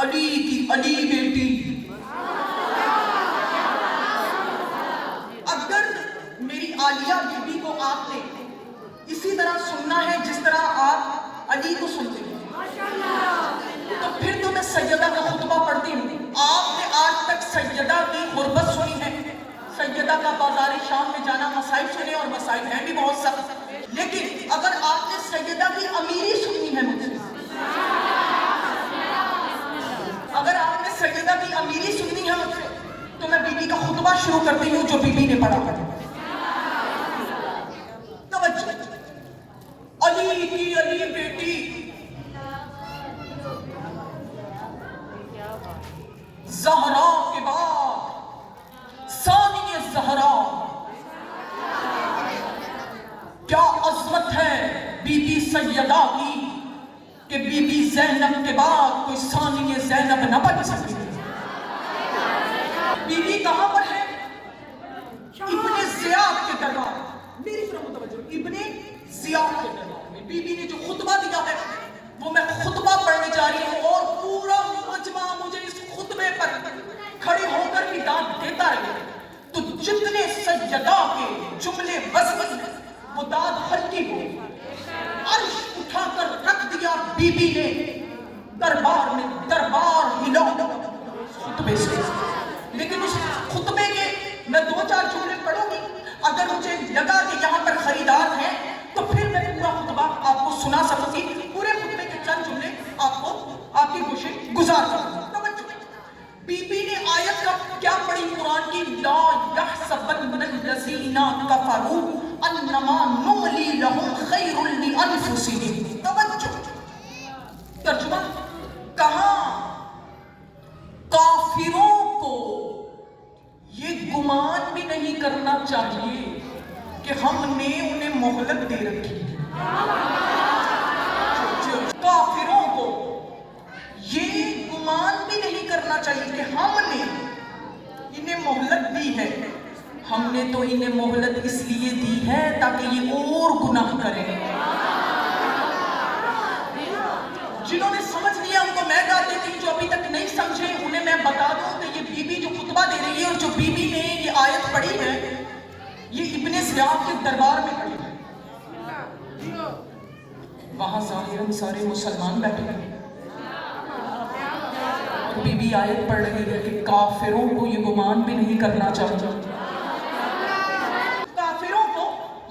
علی کی علی بیٹی. اگر میری عالیہ بیوی کو آپ نے اسی طرح سننا ہے جس طرح آپ علی کو سنتے ہیں تو پھر تو میں سیدہ کا خطبہ پڑھتی ہوں. آپ نے آج تک سیدہ کی غربت سنی ہے, سیدہ کا بازار شام میں جانا, مسائل سنے, اور مسائل ہیں بھی بہت سخت. لیکن اگر آپ نے سیدہ کی امیری سنی ہے مجھ سے, اگر آپ نے سیدہ کی امیری سننی ہے مجھ سے, تو میں بی بی کا خطبہ شروع کرتی ہوں جو بی بی نے پڑھا. توجہ, علی کی علی بیٹی زہرا کے بعد ثانی زہرا. کیا عظمت ہے بی بی سیدہ کی کہ بی بی زینب کے بعد کوئی ثانی زینب نہ بن سکے. بی بی کہاں پر ہے؟ ابن زیاد کے دربار. میری طرف متوجہ, ابن زیاد کے دربار میں بی بی نے جو خطبہ دیا ہے وہ میں خطبہ پڑھنے جا رہی ہوں, اور پورا مجمع مجھے اس خطبے پر کھڑے ہو کر بھی داد دیتا ہے. تو جتنے سیدہ کے جملے وزن وہ داد ہلکی ہو, عرش اٹھا کر رکھ دیا بی بی نے دربار میں, دربار ہلا خطبے سے. لیکن اس خطبے کے میں 2-4 جملے پڑھوں گی, اگر مجھے لگا کہ یہاں پر خریدار ہیں تو پھر میں پورا خطبہ آپ کو سنا سکوں گی. پورے خطبے کے چند جملے آپ کو آپ کی گوشے گزار سکوں گی. بی بی نے آیت کا کیا پڑھی قرآن کی, لا یحسبن الذین کفروا انما نملی لہم خیر لانفسہم. توجہ, ترجمہ, کہاں کافروں کو یہ گمان بھی نہیں کرنا چاہیے کہ ہم نے انہیں مہلت دے رکھی ہے. کافروں کو یہ گمان بھی نہیں کرنا چاہیے کہ ہم نے انہیں مہلت دی ہے. ہم نے تو انہیں مہلت اس لیے دی ہے تاکہ یہ اور گناہ کریں. جنہوں نے سمجھ لیا ان کو میں ڈال دیتی ہوں, جو ابھی تک نہیں سمجھے انہیں میں بتا دوں کہ یہ بی بی جو خطبہ دے رہی ہے اور جو بی بی نے یہ آیت پڑھی ہے یہ ابن زیاد کے دربار میں پڑھی ہے. وہاں ظاہراً سارے مسلمان بیٹھے ہیں, اور بی بی آیت پڑھ رہی ہے کہ کافروں کو یہ گمان بھی نہیں کرنا چاہیے, کافروں کو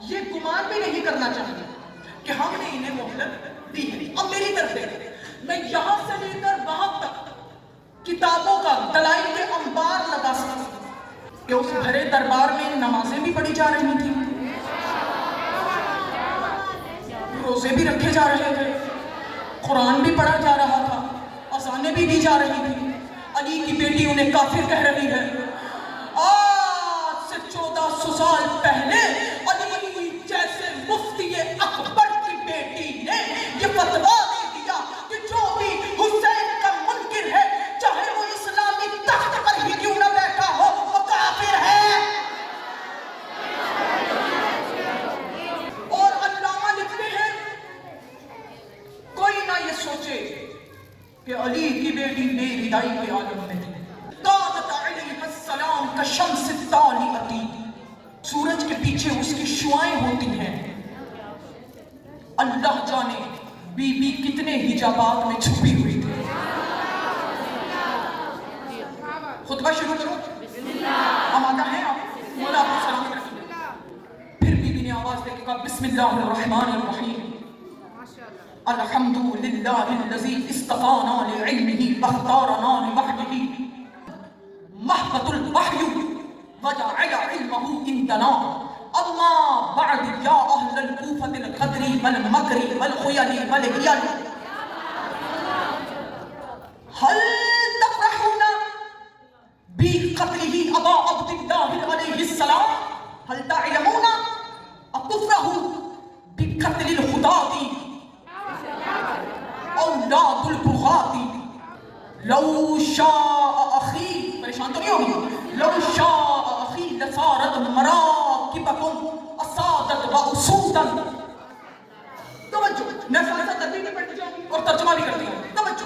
یہ گمان بھی نہیں کرنا چاہیے کہ ہم نے انہیں مہلت دی ہے. اب میری طرف دیکھیں, میں یہاں سے لے کر وہاں تک کتابوں کا دلائل کے انبار لگا سکتا ہوں کہ اس بھرے دربار میں نمازیں بھی پڑھی جا رہی تھیں, روزے بھی رکھے جا رہے تھے, قرآن بھی پڑھا جا رہا تھا, اذانیں بھی دی جا رہی تھی. علی کی بیٹی انہیں کافر کہہ رہی ہے. آج سے 1400 سال پہلے علی جیسے مفتی اکبر کی بیٹی نے یہ فتویٰ دے دیا کہ جو بھی حسین کا منکر ہے چاہے وہ اسلامی تخت پر ہی کیوں نہ بیٹھا ہو وہ کافر ہے. اور علامہ لکھتے ہیں کوئی نہ یہ سوچے کہ علی کی بیٹی بے ردائی کے عالم میں تھی. قامت علیہ السلام کشمس الطالعۃ, سورج کے پیچھے اس کی شعائیں ہوتی ہیں. اللہ جانے بی بی کتنے حجابات میں چھپی ہوئی تھی. خطبہ شروع کرو, آمادہ ہیں آپ؟ مولا آپ کو سلامت رکھیں. پھر بی بی نے آواز دے کے کہا بسم اللہ الرحمن الرحیم, الحمد للہ الذی اصطفانا لعلمہ واختارنا لوحدہ محبت الوحی وجعل علمہ عندنا. اما بعد یا اہل الکوفۃ القدر والمکر والخیل والحیل هل تفرحون بقتلہ ابا عبد اللہ علیہ السلام, هل تعلمون اتفرحوا بقتل الخطاة اولاد البغاة. لو شاء اخی, پریشان تو نہیں ہوگی, لو شاء اخی لصارت مراکبکم اسادت و اسودا. توجہ, میں ساتھ ساتھ ترتیب میں پڑھتی جاؤں گی اور ترجمہ بھی کرتی ہوں. توجہ,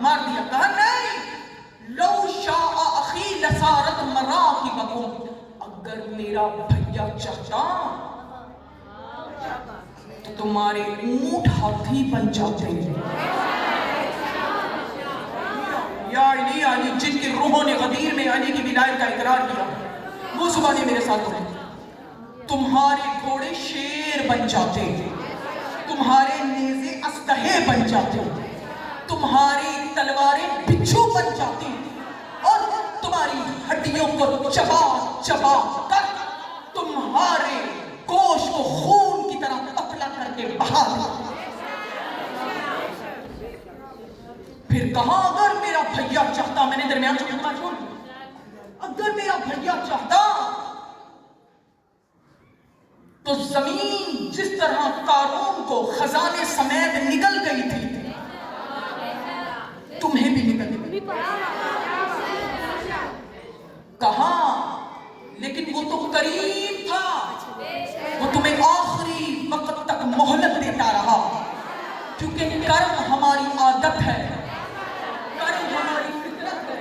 مار دیا. کہا نہیں، لو شاء اخی لصارت مراکبکم، اگر میرا بھیا چاہتا تو تمہارے اونٹ ہاتھی بن جاتے ہیں. یا علی جن کی روحوں نے غدیر میں علی کی ولایت کا اقرار کیا، وہ زبانیں میرے ساتھ پڑھیں. تمہارے گھوڑے شیر بن جاتے، تمہارے نیزے اسلحے بن جاتے، تمہاری تلواریں بچھو بن جاتی، اور تمہاری ہڈیوں کو چبا چبا کر تمہارے گوشت کو خون کی طرح پتلا کر کے بہا دیا. پھر کہا اگر میرا بھیا چاہتا، میں نے درمیان سے چھوڑ دیا، اگر میرا بھیا چاہتا تو زمین جس طرح قارون کو خزانے سمیت نگل گئی تھی، تمہیں بھی نگل گئی. کہا لیکن وہ تو کریم تھا، وہ تمہیں آخری وقت تک مہلت دیتا رہا، کیونکہ کرم ہماری عادت ہے، کرم ہماری فطرت ہے،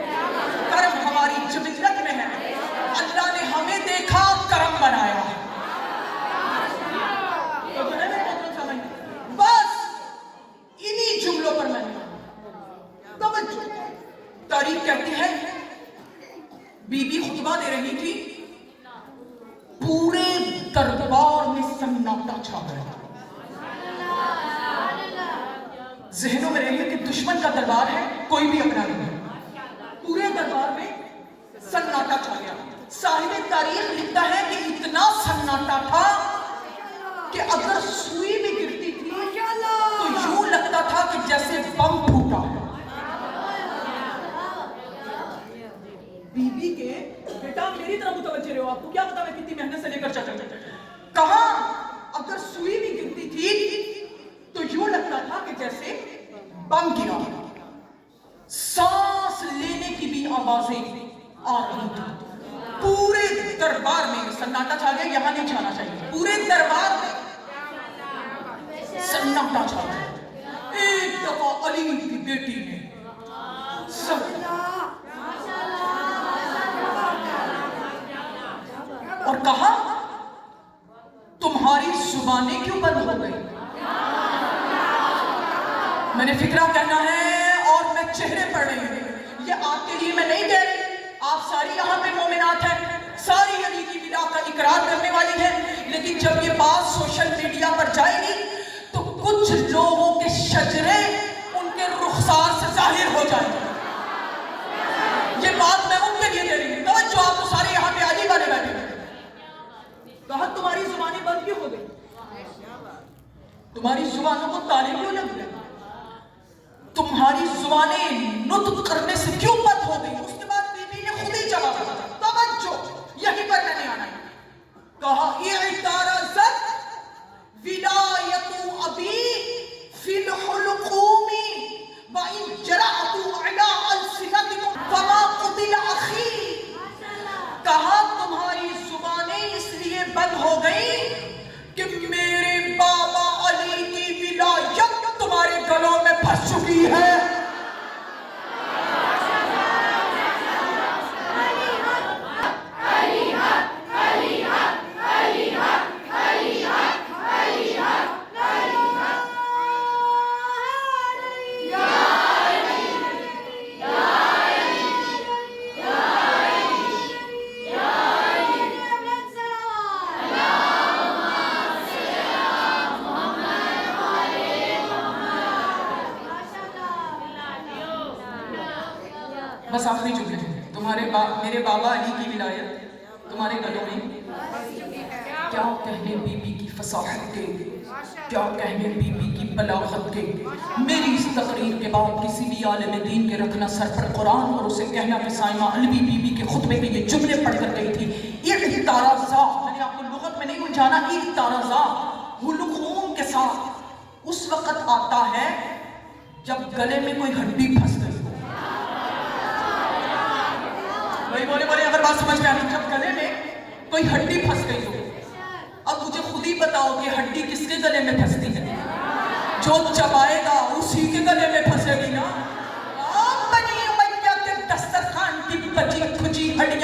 کرم ہماری جبلت میں ہے. اللہ نے ہمیں دیکھا، کرم بنایا. بس انہی جملوں پر میں نے توجہ. تاریخ کہتی ہے بی بی خطبہ دے رہی تھی، پورے دربار میں سناٹا چھا گیا. ذہنوں میں رہے کہ دشمن کا دربار ہے، کوئی بھی اپنا نہیں ہے. پورے دربار میں سناٹا چھا گیا. صاحب تاریخ لکھتا ہے کہ اتنا سناٹا تھا کہ اگر سوئی بھی گرتی تھی تو یوں لگتا تھا کہ جیسے بم پھوٹا ہے. بی بی کے بیٹا میری طرح متوجہ رہو، آپ کو کیا پتا میں کتنی محنت سے لے کر چل. کہا اگر سوئی بھی گرتی تھی تو یوں لگتا تھا کہ جیسے بم گرا. سانس لینے کی بھی آوازیں آ رہی تھی. پورے دربار میں سناٹا چھا گیا. یہاں نہیں چھانا چاہیے، پورے دربار میں سناٹا چھا گیا. ایک دفعہ علی کی بیٹی نے اور کہا تمہاری زبانیں کیوں بند ہو گئی؟ میں نے فکرہ کہنا ہے اور میں چہرے پڑھ رہی ہوں. یہ آپ کے لیے میں نہیں کہہ رہی، آپ ساری یہاں پہ مومنات ہیں، ساری علی کی ولا کا اقرار کرنے والی ہیں. لیکن جب یہ بات سوشل میڈیا پر جائے گی تو کچھ لوگوں کے شجرے ان کے رخسار سے ظاہر ہو جائیں گے. یہ بات میں ان کے لیے دے رہی ہوں. توجہ، آپ تو سارے یہاں پہ علی والے بیٹھے ہیں. کہا تمہاری زبانیں بند کیوں ہو گئی؟ تمہاری زبانوں کو تالے کیوں لگ گئے؟ تمہاری زبانیں نطق کرنے سے کیوں بند ہو گئی؟ اس کے بعد بی بی نے خود ہی جواب دیا. توجہ، یہیں پر میں نے آنا ہے. کہا اعترضت ولایت ابی فی الحلقوم وان جرأت علی السنتکم فما قتل اخی. کہا تمہاری زبانیں اس لیے بند ہو گئی کہ میرے بابا علی کی ولایت تمہارے گلوں میں پھنس چکی ہے. بس آخری جملے میرے بابا علی کی ولایت تمہارے گلوں میں. کیا کہنے بی بی کی فصاحت کے، کیا کہنے بی بی کی بلاغت کے. میری اس تقریر کے بعد کسی بھی عالم دین کے رکھنا سر پر قرآن اور اسے کہنا کہ سائمہ علوی بی بی کے خطبے کے یہ جملے پڑھ کر گئی تھی. اعتراضا، میں نے آپ کو لغت میں نہیں الجھانا، اعتراضا حلقوم کے ساتھ اس وقت آتا ہے جب گلے میں کوئی ہڈی پھنس گئی. بولے اگر بات سمجھ میں آ رہی، جب گلے میں کوئی ہڈی پھنس گئی ہو. اب مجھے خود ہی بتاؤ کہ ہڈی کس کے گلے میں پھنستی ہے؟ جو چبائے گا اسی کے گلے میں پھنسے گی نا.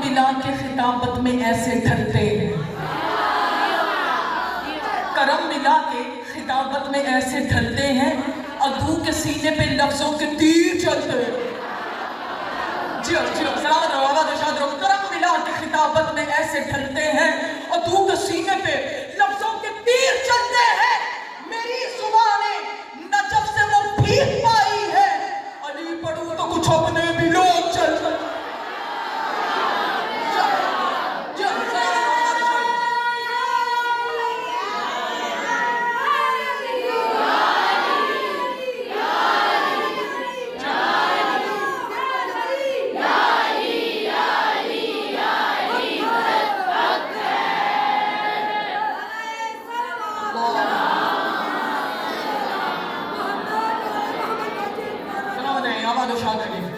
ملا کے خطابت میں ایسے ڈھلتے ہیں، کرم ملا کے خطابت میں ایسے ڈھلتے ہیں، عدو کے سینے پہ لفظوں کے تیر چلتے ہیں۔ سلامت رہو، آباد و شاد رہو۔ کرم ملا کے خطابت میں ایسے ڈھلتے ہیں، عدو کے سینے پہ لفظوں کے تیر چلتے ہیں۔ میری زبانیں نجف سے وہ بھیگ پائی ہے، علی پڑھوں تو کچھ اپنے بھی لوگ چلتے ہیں۔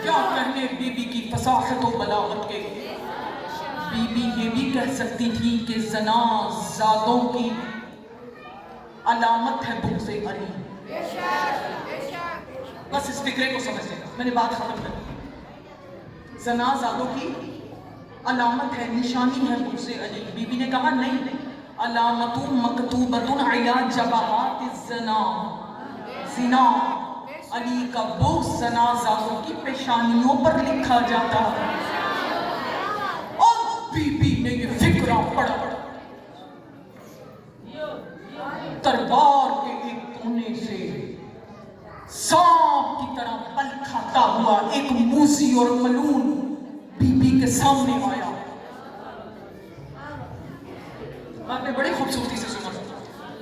کیا کہنے بی بی کی فصاحت و بلاغت کے، بی بی یہ بھی کہہ سکتی تھی کہ زنا زادوں کی علامت ہے بغض علی۔ بس اس فکرے کو سمجھ لیں، میں نے بات ختم کر دی۔ زنا زادوں کی علامت ہے، نشانی ہے بغض علی۔ بی بی نے کہا نہیں، علامت مکتوبۃ علی جبہات الزنا، زنا علی کا بغض زنا زادوں کی پیشانیوں پر لکھا جاتا ہے۔ اور بی بی نے یہ فکرہ پڑھا، دربار کے ایک کونے سے سانپ کی طرح پل کھاتا ہوا ایک موذی اور ملعون بی بی کے سامنے آیا۔ آپ نے بڑی خوبصورتی سے سنا،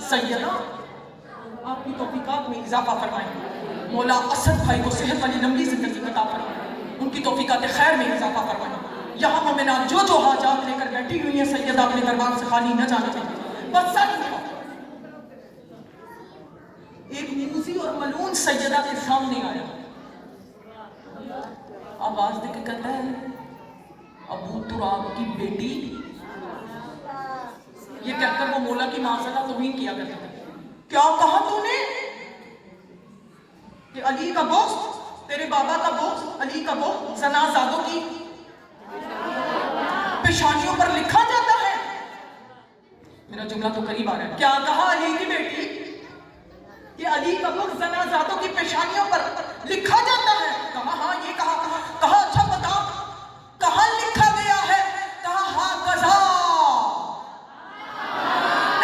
سیدہ آپ کی توفیقات میں اضافہ فرمائیں، مولا اسد بھائی کو صحت والی لمبی زندگی عطا فرمائیں، ان کی توفیقات خیر میں اضافہ فرمائیں۔ یہاں مومنات جو جو حاجات لے کر بیٹھی ہوئی ہیں، سیدہ اپنے دربار سے خالی نہ جانا چاہیے۔ بس سچ کہو، ایک موذی اور ملعون سیدہ کے سامنے آیا، آواز دے کے کہتا ہے ابو تراب کی بیٹی، یہ کہہ کر وہ مولا کی معذرہ توہین کیا کرتا ہے۔ کیا کہا تو نے کہ علی کا بغض، تیرے بابا کا بغض، علی کا بغض زنا زادوں کی پیشانیوں پر لکھا جاتا ہے؟ میرا جملہ تو قریب آ رہا ہے۔ کیا کہا علی کی بیٹی کہ علی کا بغض زنا زادوں کی پیشانیوں پر لکھا جاتا ہے؟ کہا ہاں یہ کہا۔ کہا اچھا بتا کہاں لکھا گیا ہے؟ کہا ہاں قضا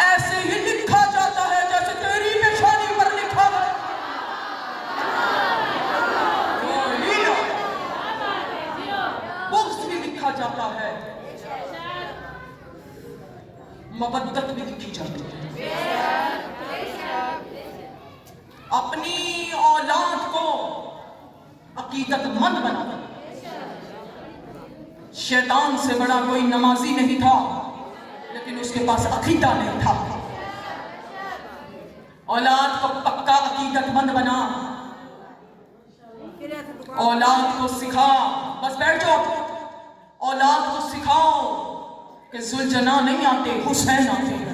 ایسے ہی لکھا جاتا ہے جیسے تیری پیشانی پر لکھا گیا۔ بغض بھی لکھا جاتا ہے، مودت بھی لکھی جاتی ہے۔ اپنی اولاد کو عقیدت مند بنا۔ شیطان سے بڑا کوئی نمازی نہیں تھا، لیکن اس کے پاس عقیدہ نہیں تھا۔ اولاد کو پکا عقیدت مند بنا، اولاد کو سکھا، بس بیٹھ جاؤ، اولاد کو سکھاؤ کہ ذوالجناح نہیں آتے، حسین آتے ہیں۔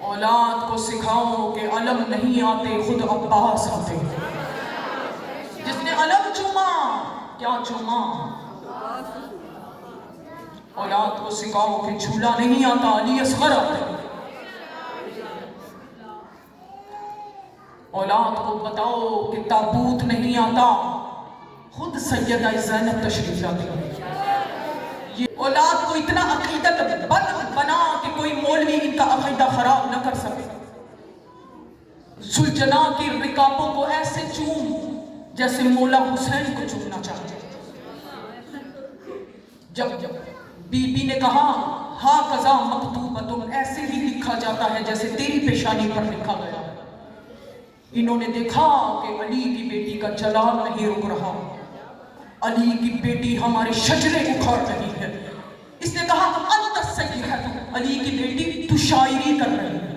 اولاد کو سکھاؤ کہ علم نہیں آتے، خود عباس آتے ہیں۔ جس نے علم چوما، کیا چوما؟ اولاد کو سکھاؤ کہ جھولا نہیں آتا، علی اصغر آتے ہیں۔ اولاد کو بتاؤ کہ تابوت نہیں آتا، خود سیدہ زینب تشریف لاتی ہے۔ یہ اولاد کو اتنا عقیدت بند بنا کہ کوئی مولوی ان کا عقیدہ خراب نہ کر سکے۔ ذوالجناح کی رکابوں کو ایسے چوم جیسے مولا حسین کو چومنا چاہتے۔ جب بی بی نے کہا ہا قضا مکتوبۃ، ایسے ہی لکھا جاتا ہے جیسے تیری پیشانی پر لکھا گیا۔ انہوں نے دیکھا کہ علی کی بیٹی کا جلال نہیں رک رہا، علی کی بیٹی ہمارے شجرے اکھاڑ رہی ہے۔ اس نے کہا انت السیدہ، علی کی بیٹی تو شاعری کر رہی ہے۔